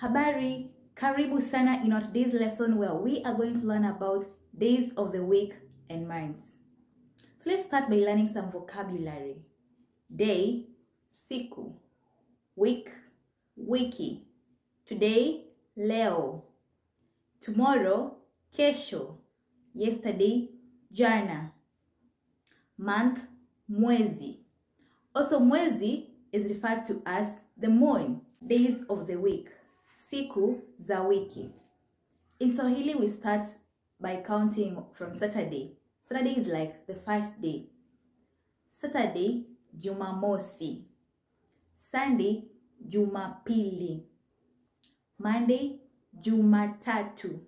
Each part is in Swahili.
Habari, karibu sana in our today's lesson where we are going to learn about days of the week and months. So let's start by learning some vocabulary. Day, siku. Week, wiki. Today, leo. Tomorrow, kesho. Yesterday, jana. Month, mwezi. Also, mwezi is referred to as the moon. Days of the week. Siku za wiki. In Swahili, we start by counting from Saturday. Saturday is like the first day. Saturday, Jumamosi. Sunday, Jumapili. Monday, Jumatatu.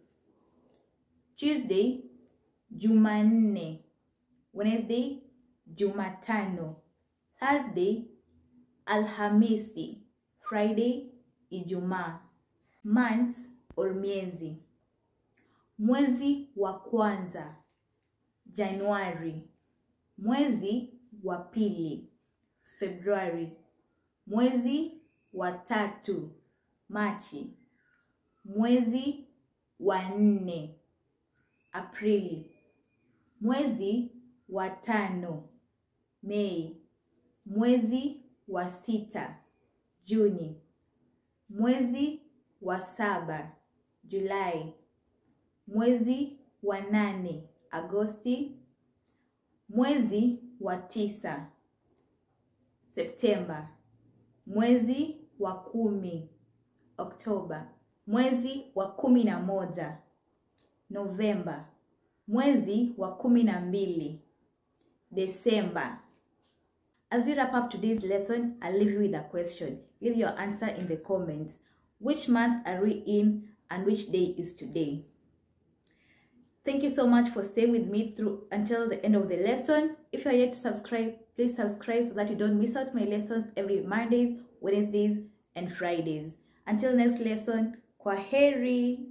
Tuesday, Jumanne. Wednesday, Jumatano. Thursday, Alhamisi. Friday, Ijumaa. Month or miezi. Mwezi wa kwanza, January. Mwezi wa pili, February. Mwezi wa tatu, Machi. Mwezi wa nne, Aprili. Mwezi wa tano, Mei. Mwezi wa sita, Juni. Mwezi wa saba, Julai. Mwezi wa nane, Agosti. Mwezi wa tisa, September. Mwezi wa kumi, October. Mwezi wa 11, November. Mwezi wa 12, December. As we wrap up today's lesson, I'll leave you with a question. Leave your answer in the comments. Which month are we in and which day is today? Thank you so much for staying with me through until the end of the lesson. If you are yet to subscribe, please subscribe so that you don't miss out my lessons every Mondays, Wednesdays, and Fridays. Until next lesson, kwaheri.